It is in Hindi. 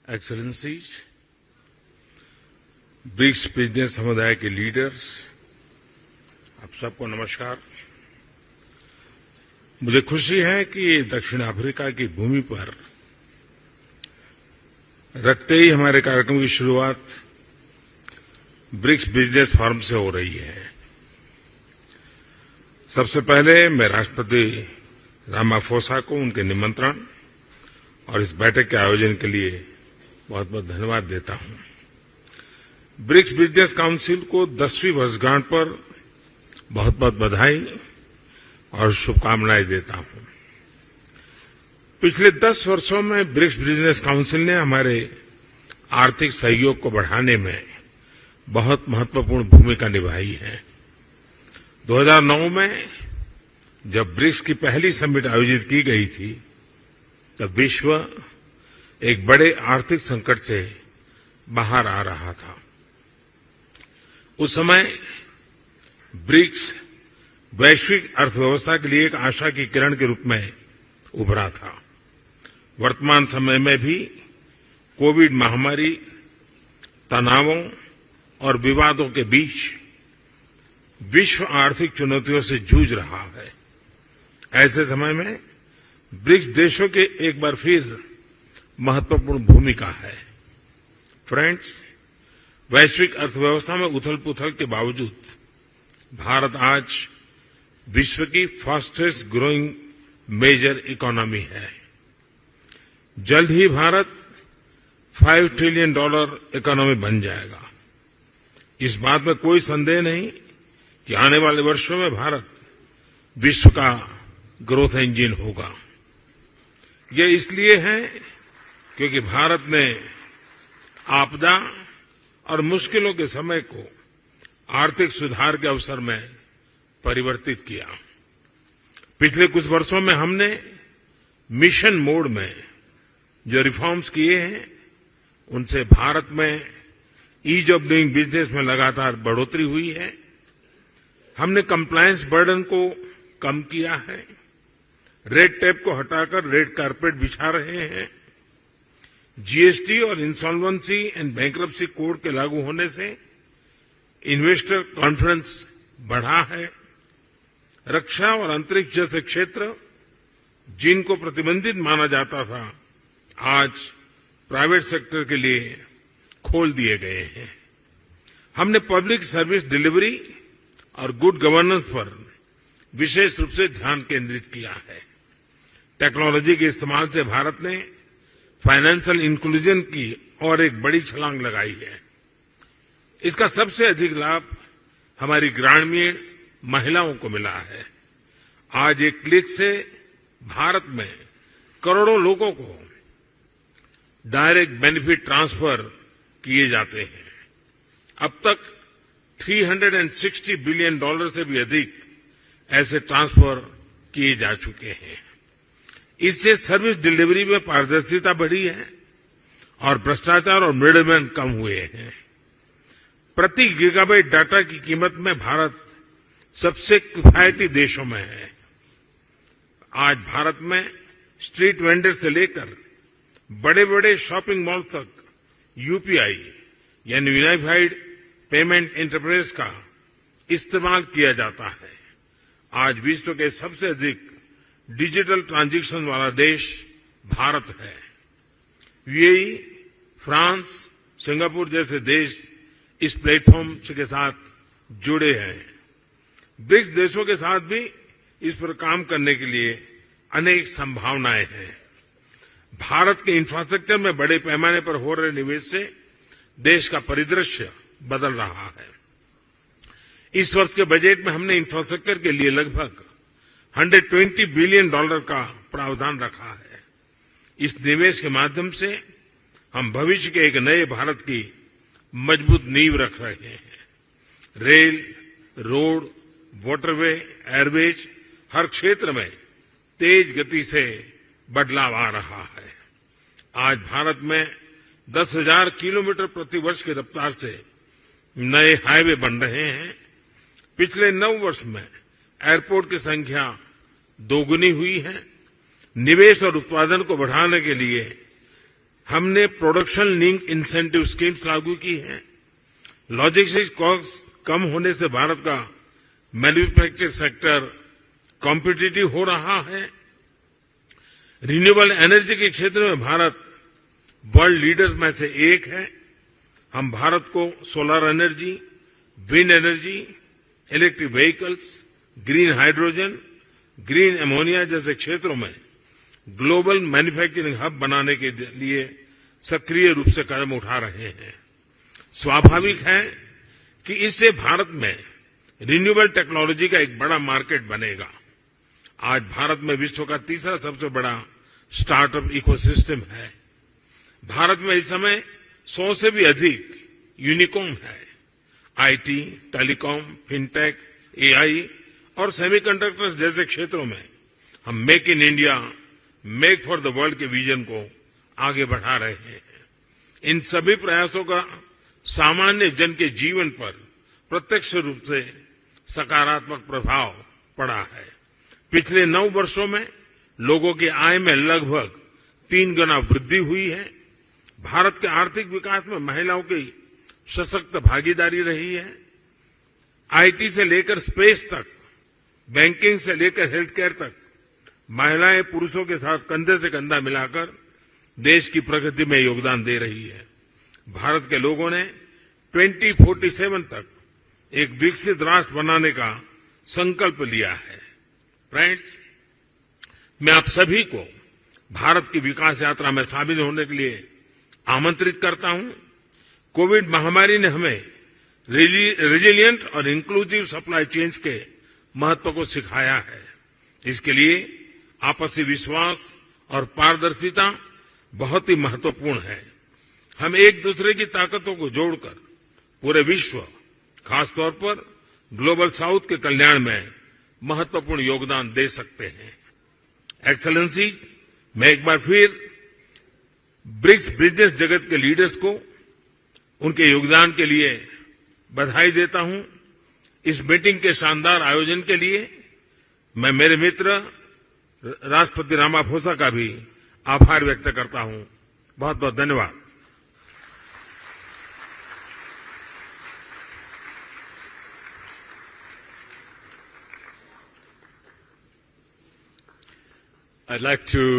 एक्सेलेंसीज, ब्रिक्स बिजनेस समुदाय के लीडर्स, आप सबको नमस्कार। मुझे खुशी है कि दक्षिण अफ्रीका की भूमि पर रखते ही हमारे कार्यक्रम की शुरुआत ब्रिक्स बिजनेस फोरम से हो रही है। सबसे पहले मैं राष्ट्रपति रामाफोसा को उनके निमंत्रण और इस बैठक के आयोजन के लिए बहुत बहुत धन्यवाद देता हूं। ब्रिक्स बिजनेस काउंसिल को 10वीं वर्षगांठ पर बहुत बहुत बधाई और शुभकामनाएं देता हूं। पिछले 10 वर्षों में ब्रिक्स बिजनेस काउंसिल ने हमारे आर्थिक सहयोग को बढ़ाने में बहुत महत्वपूर्ण भूमिका निभाई है। 2009 में जब ब्रिक्स की पहली समिट आयोजित की गई थी, तब विश्व एक बड़े आर्थिक संकट से बाहर आ रहा था। उस समय ब्रिक्स वैश्विक अर्थव्यवस्था के लिए एक आशा की किरण के रूप में उभरा था। वर्तमान समय में भी कोविड महामारी, तनावों और विवादों के बीच विश्व आर्थिक चुनौतियों से जूझ रहा है। ऐसे समय में ब्रिक्स देशों के एक बार फिर महत्वपूर्ण भूमिका है। फ्रेंड्स, वैश्विक अर्थव्यवस्था में उथल-पुथल के बावजूद भारत आज विश्व की फास्टेस्ट ग्रोइंग मेजर इकोनॉमी है। जल्द ही भारत $5 ट्रिलियन इकोनॉमी बन जाएगा। इस बात में कोई संदेह नहीं कि आने वाले वर्षों में भारत विश्व का ग्रोथ इंजन होगा। ये इसलिए है क्योंकि भारत ने आपदा और मुश्किलों के समय को आर्थिक सुधार के अवसर में परिवर्तित किया। पिछले कुछ वर्षों में हमने मिशन मोड में जो रिफॉर्म्स किए हैं, उनसे भारत में ईज ऑफ डूइंग बिजनेस में लगातार बढ़ोतरी हुई है। हमने कंप्लायंस बर्डन को कम किया है, रेड टेप को हटाकर रेड कारपेट बिछा रहे हैं। जीएसटी और इंसॉल्वेंसी एंड बैंक्रप्सी कोड के लागू होने से इन्वेस्टर कॉन्फिडेंस बढ़ा है। रक्षा और अंतरिक्ष जैसे क्षेत्र जिनको प्रतिबंधित माना जाता था, आज प्राइवेट सेक्टर के लिए खोल दिए गए हैं। हमने पब्लिक सर्विस डिलीवरी और गुड गवर्नेंस पर विशेष रूप से ध्यान केंद्रित किया है। टेक्नोलॉजी के इस्तेमाल से भारत ने फाइनेंशियल इंक्लूजन की और एक बड़ी छलांग लगाई है। इसका सबसे अधिक लाभ हमारी ग्रामीण महिलाओं को मिला है। आज एक क्लिक से भारत में करोड़ों लोगों को डायरेक्ट बेनिफिट ट्रांसफर किए जाते हैं। अब तक $360 बिलियन से भी अधिक ऐसे ट्रांसफर किए जा चुके हैं। इससे सर्विस डिलीवरी में पारदर्शिता बढ़ी है और भ्रष्टाचार और मिडलमैन कम हुए हैं। प्रति गीगाबाइट डाटा की कीमत में भारत सबसे किफायती देशों में है। आज भारत में स्ट्रीट वेंडर से लेकर बड़े बड़े शॉपिंग मॉल तक यूपीआई यानी यूनिफाइड पेमेंट इंटरफेस का इस्तेमाल किया जाता है। आज विश्व के सबसे अधिक डिजिटल ट्रांजैक्शन वाला देश भारत है। यूएई, फ्रांस, सिंगापुर जैसे देश इस प्लेटफॉर्म के साथ जुड़े हैं। ब्रिक्स देशों के साथ भी इस पर काम करने के लिए अनेक संभावनाएं हैं। भारत के इंफ्रास्ट्रक्चर में बड़े पैमाने पर हो रहे निवेश से देश का परिदृश्य बदल रहा है। इस वर्ष के बजट में हमने इंफ्रास्ट्रक्चर के लिए लगभग $120 बिलियन का प्रावधान रखा है। इस निवेश के माध्यम से हम भविष्य के एक नए भारत की मजबूत नींव रख रहे हैं। रेल, रोड, वाटरवे, एयरवेज हर क्षेत्र में तेज गति से बदलाव आ रहा है। आज भारत में 10,000 किलोमीटर प्रति वर्ष की रफ्तार से नए हाईवे बन रहे हैं। पिछले 9 वर्ष में एयरपोर्ट की संख्या दोगुनी हुई है। निवेश और उत्पादन को बढ़ाने के लिए हमने प्रोडक्शन लिंक इंसेंटिव स्कीम्स लागू की हैं। लॉजिस्टिक्स कॉस्ट कम होने से भारत का मैन्युफैक्चरिंग सेक्टर कॉम्पिटिटिव हो रहा है। रिन्यूएबल एनर्जी के क्षेत्र में भारत वर्ल्ड लीडर में से एक है। हम भारत को solar energy, wind energy, electric vehicles, green hydrogen, green ammonia जैसे क्षेत्रों में ग्लोबल मैन्युफैक्चरिंग हब बनाने के लिए सक्रिय रूप से कदम उठा रहे हैं। स्वाभाविक है कि इससे भारत में रिन्यूएबल टेक्नोलॉजी का एक बड़ा मार्केट बनेगा। आज भारत में विश्व का तीसरा सबसे बड़ा स्टार्टअप इकोसिस्टम है। भारत में इस समय 100 से भी अधिक यूनिकॉर्न है। आईटी, टेलीकॉम, फिनटेक, एआई और सेमीकंडक्टर्स जैसे क्षेत्रों में हम make in India, make for the world के विजन को आगे बढ़ा रहे हैं। इन सभी प्रयासों का सामान्य जन के जीवन पर प्रत्यक्ष रूप से सकारात्मक प्रभाव पड़ा है। पिछले 9 वर्षों में लोगों की आय में लगभग 3 गुना वृद्धि हुई है। भारत के आर्थिक विकास में महिलाओं की सशक्त भागीदारी रही है। आईटी से लेकर स्पेस तक, बैंकिंग से लेकर हेल्थ केयर तक महिलाएं पुरुषों के साथ कंधे से कंधा मिलाकर देश की प्रगति में योगदान दे रही है। भारत के लोगों ने 2047 तक एक विकसित राष्ट्र बनाने का संकल्प लिया है। फ्रेंड्स, मैं आप सभी को भारत की विकास यात्रा में शामिल होने के लिए आमंत्रित करता हूं। कोविड महामारी ने हमें रेजिलिएंट और इंक्लूसिव सप्लाई चेन्स के महत्व को सिखाया है। इसके लिए आपसी विश्वास और पारदर्शिता बहुत ही महत्वपूर्ण है। हम एक दूसरे की ताकतों को जोड़कर पूरे विश्व, खासतौर पर ग्लोबल साउथ के कल्याण में महत्वपूर्ण योगदान दे सकते हैं। एक्सेलेंसी, मैं एक बार फिर ब्रिक्स बिजनेस जगत के लीडर्स को उनके योगदान के लिए बधाई देता हूं। इस मीटिंग के शानदार आयोजन के लिए मैं मेरे मित्र राष्ट्रपति रामाफोसा का भी आभार व्यक्त करता हूं। बहुत बहुत धन्यवाद। I'd like to